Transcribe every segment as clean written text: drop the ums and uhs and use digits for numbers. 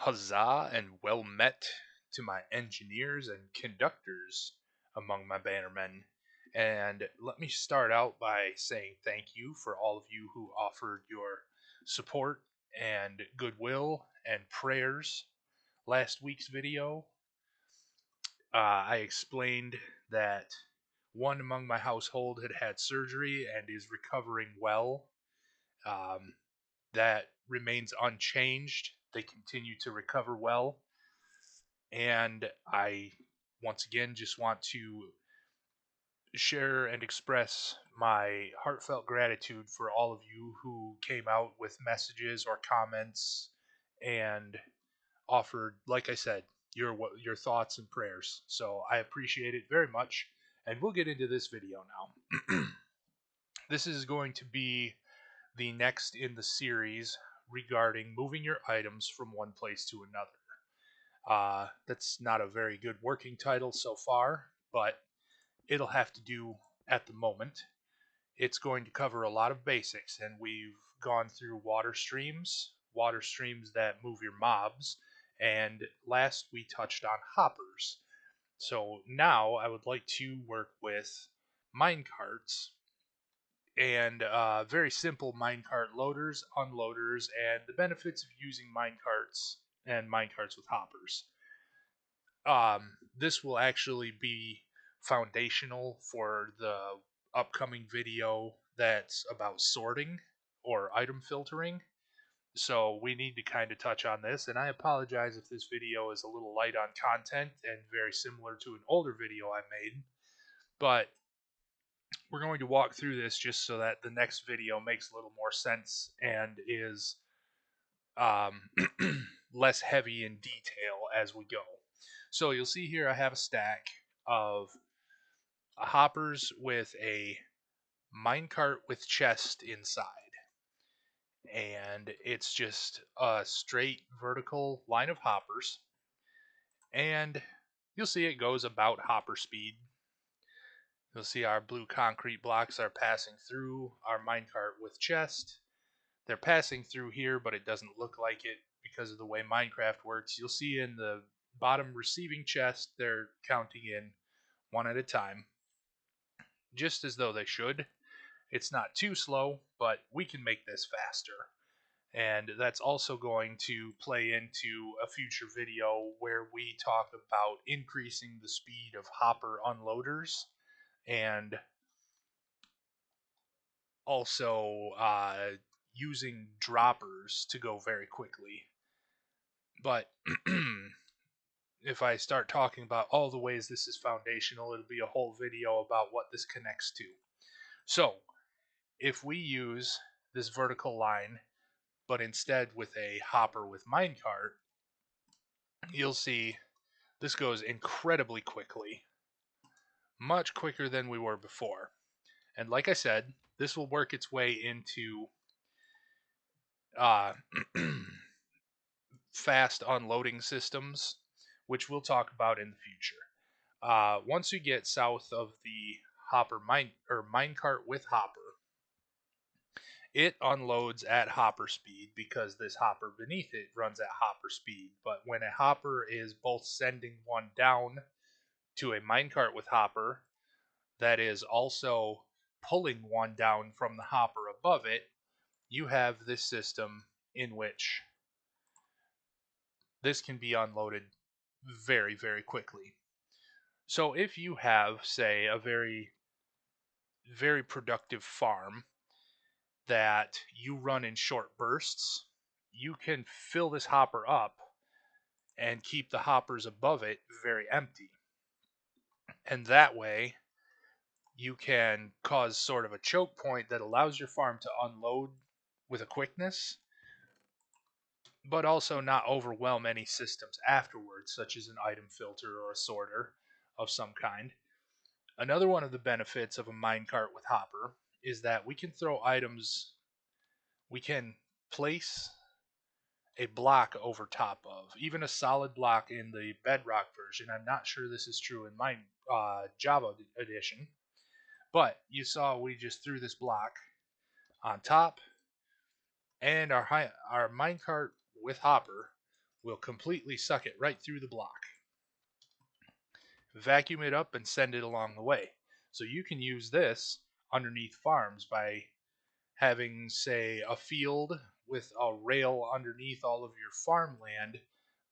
Huzzah and well met to my engineers and conductors among my bannermen. And let me start out by saying thank you for all of you who offered your support and goodwill and prayers last week's video. I explained that one among my household had had surgery and is recovering well. Um, that remains unchanged. They continue to recover well. And I, once again, just want to share and express my heartfelt gratitude for all of you who came out with messages or comments and offered, like I said, your thoughts and prayers. So I appreciate it very much, and we'll get into this video now. This is going to be the next in the series regarding moving your items from one place to another. That's not a very good working title so far, but it'll have to do at the moment. It's going to cover a lot of basics, and we've gone through water streams that move your mobs, and last we touched on hoppers. So now I would like to work with minecarts and very simple minecart loaders, unloaders, and the benefits of using minecarts and minecarts with hoppers. This will actually be foundational for the upcoming video that's about sorting or item filtering. So we need to kind of touch on this, and I apologize if this video is a little light on content and very similar to an older video I made, but we're going to walk through this just so that the next video makes a little more sense and is um, less heavy in detail as we go. So you'll see here I have a stack of hoppers with a minecart with chest inside. And it's just a straight vertical line of hoppers. And you'll see it goes about hopper speed. You'll see our blue concrete blocks are passing through our minecart with chest. They're passing through here, but it doesn't look like it because of the way Minecraft works. You'll see in the bottom receiving chest, they're counting in one at a time, just as though they should. It's not too slow, but we can make this faster. And that's also going to play into a future video where we talk about increasing the speed of hopper unloaders and also using droppers to go very quickly. But if I start talking about all the ways this is foundational, it'll be a whole video about what this connects to. So, if we use this vertical line, but instead with a hopper with minecart, you'll see this goes incredibly quickly, much quicker than we were before. And like I said, this will work its way into uh, fast unloading systems, which we'll talk about in the future. Once we get south of the minecart with hopper, it unloads at hopper speed because this hopper beneath it runs at hopper speed. But when a hopper is both sending one down to a minecart with hopper that is also pulling one down from the hopper above it, you have this system in which this can be unloaded very, very quickly. So if you have, say, a very, very productive farm that you run in short bursts, you can fill this hopper up and keep the hoppers above it very empty. And that way, you can cause sort of a choke point that allows your farm to unload with a quickness, but also not overwhelm any systems afterwards, such as an item filter or a sorter of some kind. Another one of the benefits of a minecart with hopper is that we can place a block over top of, even a solid block in the Bedrock version. I'm not sure this is true in my Java edition, but you saw we just threw this block on top, and our minecart with hopper will completely suck it right through the block. Vacuum it up and send it along the way. So you can use this underneath farms by having, say, a field with a rail underneath all of your farmland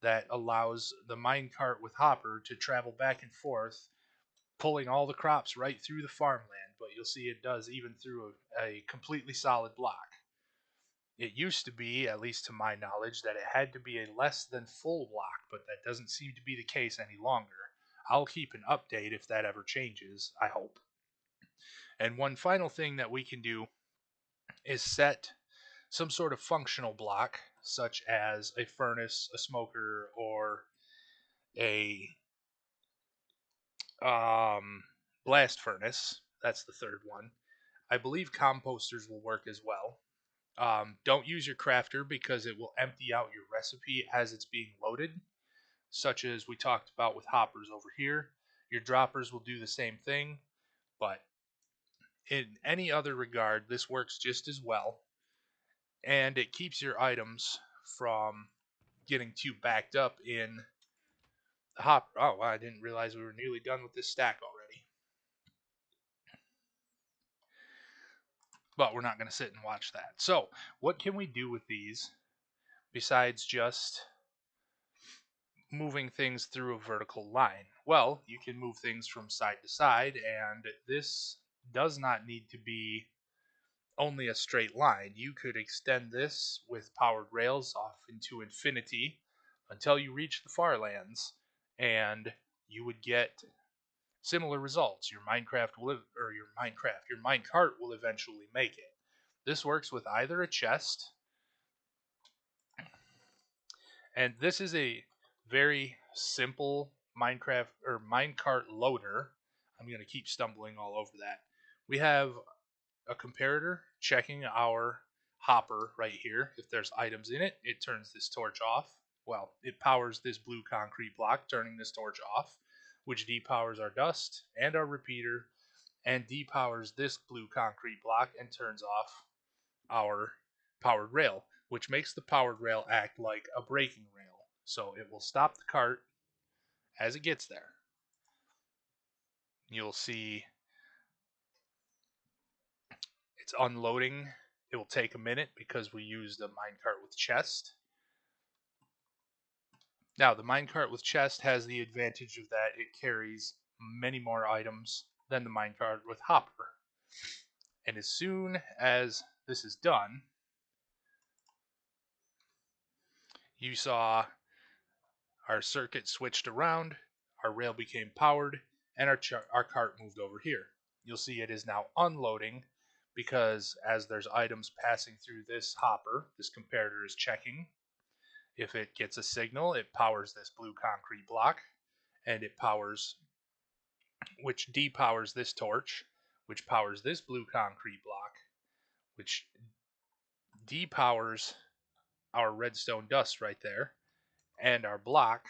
that allows the minecart with hopper to travel back and forth, pulling all the crops right through the farmland. But you'll see it does even through a completely solid block. It used to be, at least to my knowledge, that it had to be a less than full block, but that doesn't seem to be the case any longer. I'll keep an update if that ever changes, I hope. And one final thing that we can do is set some sort of functional block, such as a furnace, a smoker, or a blast furnace. That's the third one. I believe composters will work as well. Don't use your crafter because it will empty out your recipe as it's being loaded, such as we talked about with hoppers over here. Your droppers will do the same thing, but in any other regard, this works just as well, and it keeps your items from getting too backed up in the hopper. Oh, I didn't realize we were nearly done with this stack already. But we're not going to sit and watch that. So, what can we do with these besides just moving things through a vertical line? Well, you can move things from side to side, and this does not need to be only a straight line. You could extend this with powered rails off into infinity until you reach the far lands, and you would get similar results. Your Minecraft will, or your minecart will eventually make it. This works with either a chest, and this is a very simple Minecraft or minecart loader. I'm going to keep stumbling all over that. We have a comparator checking our hopper right here. If there's items in it, it turns this torch off. Well, it powers this blue concrete block, turning this torch off, which depowers our dust and our repeater, and depowers this blue concrete block and turns off our powered rail, which makes the powered rail act like a braking rail. So it will stop the cart as it gets there. You'll see it's unloading. It will take a minute because we used a minecart with chest. Now, the minecart with chest has the advantage of that it carries many more items than the minecart with hopper. And as soon as this is done, you saw our circuit switched around, our rail became powered, and our cart moved over here. You'll see it is now unloading because as there's items passing through this hopper, this comparator is checking. If it gets a signal, it powers this blue concrete block, and it powers, which depowers this torch, which powers this blue concrete block, which depowers our redstone dust right there, and our block,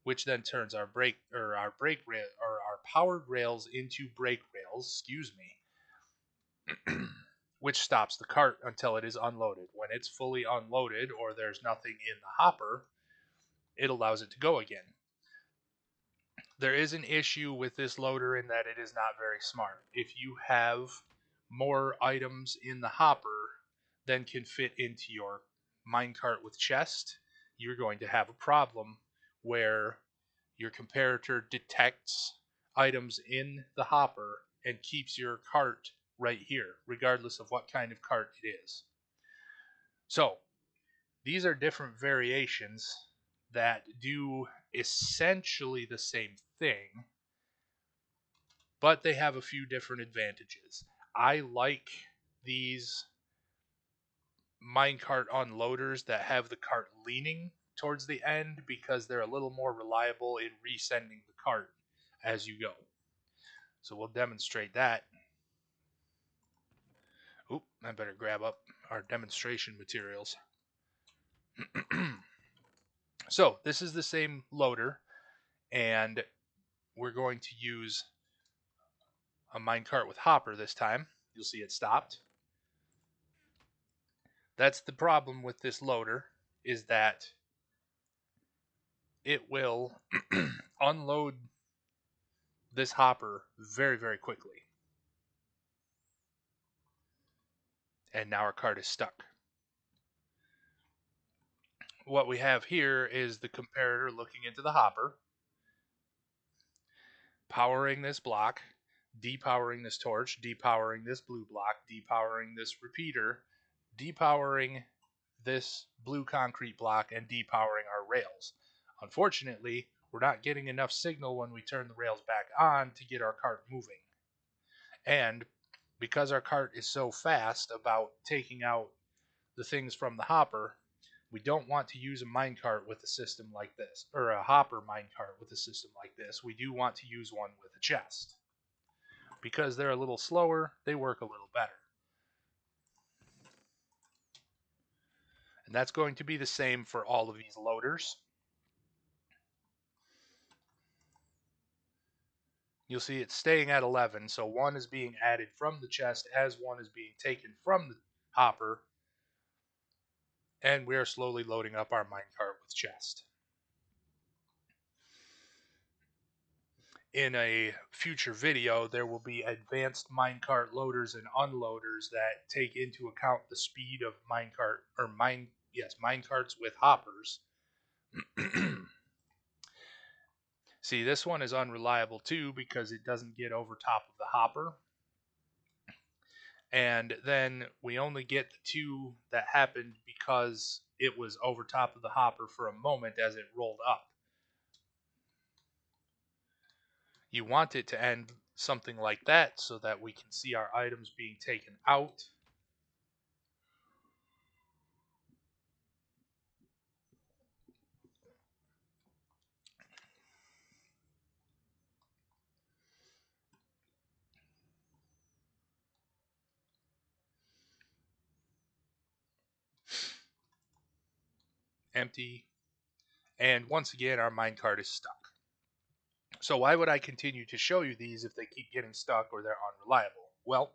which then turns our brake rail or our powered rails into brake rails, excuse me, which stops the cart until it is unloaded. When it's fully unloaded or there's nothing in the hopper, it allows it to go again. There is an issue with this loader in that it is not very smart. If you have more items in the hopper than can fit into your minecart with chest, you're going to have a problem where your comparator detects items in the hopper and keeps your cart right here, regardless of what kind of cart it is. So, these are different variations that do essentially the same thing, but they have a few different advantages. I like these minecart unloaders that have the cart leaning towards the end because they're a little more reliable in resending the cart as you go. So we'll demonstrate that. Oop, I better grab up our demonstration materials. So this is the same loader, and we're going to use a minecart with hopper this time. You'll see it stopped. That's the problem with this loader, is that it will unload this hopper very, very quickly. And now our cart is stuck. What we have here is the comparator looking into the hopper, powering this block, depowering this torch, depowering this blue block, depowering this repeater, depowering this blue concrete block, and depowering our rails. Unfortunately, we're not getting enough signal when we turn the rails back on to get our cart moving. And because our cart is so fast about taking out the things from the hopper, we don't want to use a minecart with a system like this, or a hopper minecart with a system like this. We do want to use one with a chest. Because they're a little slower, they work a little better. And that's going to be the same for all of these loaders. You'll see it's staying at 11, so one is being added from the chest as one is being taken from the hopper, and we are slowly loading up our minecart with chest. In a future video, there will be advanced minecart loaders and unloaders that take into account the speed of minecarts with hoppers. See, this one is unreliable too because it doesn't get over top of the hopper. And then we only get the two that happened because it was over top of the hopper for a moment as it rolled up. You want it to end something like that so that we can see our items being taken out. Empty. And once again, our minecart is stuck. So why would I continue to show you these if they keep getting stuck or they're unreliable? Well,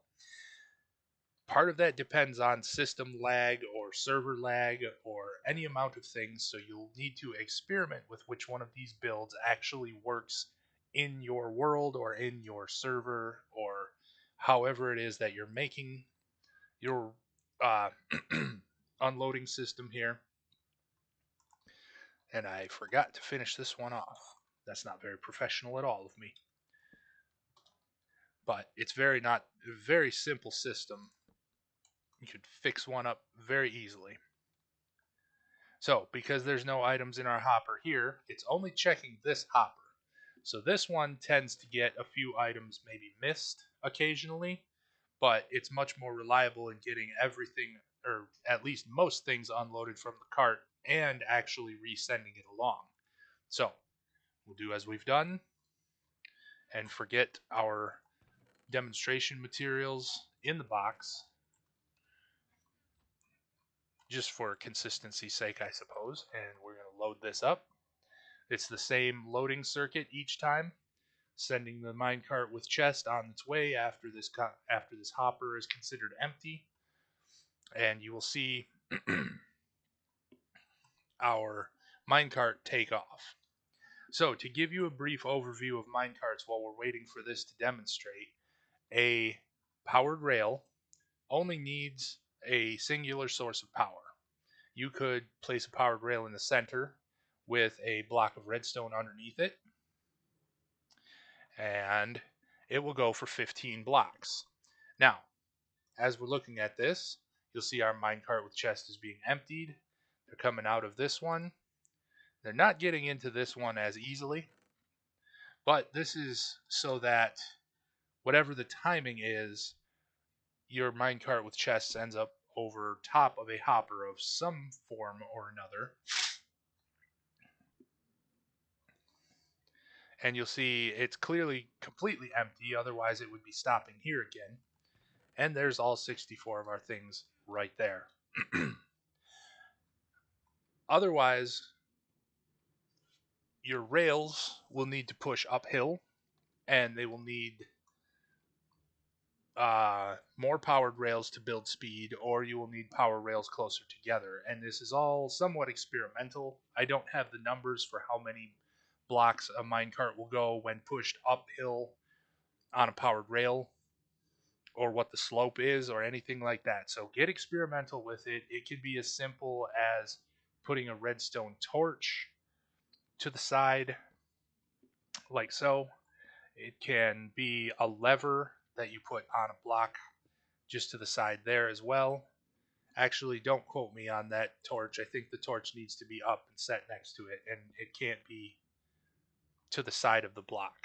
part of that depends on system lag or server lag or any amount of things, so you'll need to experiment with which one of these builds actually works in your world or in your server or however it is that you're making your uh, unloading system here. And I forgot to finish this one off. That's not very professional at all of me. But it's very simple system. You could fix one up very easily. So, because there's no items in our hopper here, it's only checking this hopper. So this one tends to get a few items maybe missed occasionally, but it's much more reliable in getting everything, or at least most things, unloaded from the cart and actually resending it along. So, we'll do as we've done and forget our demonstration materials in the box, just for consistency's sake, I suppose. And we're going to load this up. It's the same loading circuit each time, sending the minecart with chest on its way after this hopper is considered empty. And you will see our minecart take off. So, to give you a brief overview of minecarts while we're waiting for this to demonstrate, a powered rail only needs a singular source of power. You could place a powered rail in the center with a block of redstone underneath it, and it will go for 15 blocks. Now, as we're looking at this, you'll see our minecart with chest is being emptied. They're coming out of this one. They're not getting into this one as easily, but this is so that whatever the timing is, your minecart with chests ends up over top of a hopper of some form or another. And you'll see it's clearly completely empty, otherwise it would be stopping here again. And there's all 64 of our things right there. Otherwise, your rails will need to push uphill, and they will need more powered rails to build speed, or you will need power rails closer together. And this is all somewhat experimental. I don't have the numbers for how many blocks a minecart will go when pushed uphill on a powered rail, or what the slope is, or anything like that. So get experimental with it. It can be as simple as putting a redstone torch to the side, like so. It can be a lever that you put on a block just to the side there as well. Actually, don't quote me on that torch. I think the torch needs to be up and set next to it, and it can't be to the side of the block.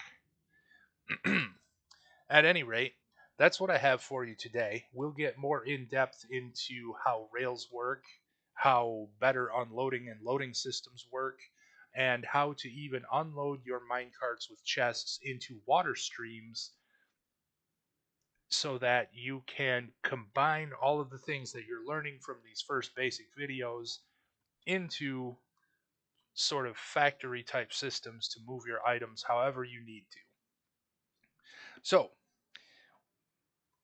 At any rate, that's what I have for you today. We'll get more in depth into how rails work, how better unloading and loading systems work, and how to even unload your minecarts with chests into water streams so that you can combine all of the things that you're learning from these first basic videos into sort of factory type systems to move your items however you need to. So,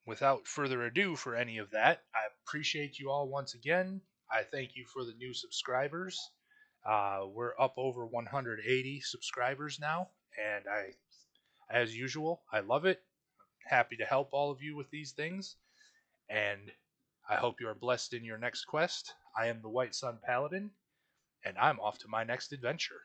without further ado, for any of that, I appreciate you all once again. I thank you for the new subscribers. We're up over 180 subscribers now, and as usual, I love it. Happy to help all of you with these things, and I hope you are blessed in your next quest. I am the White Sun Paladin, and I'm off to my next adventure.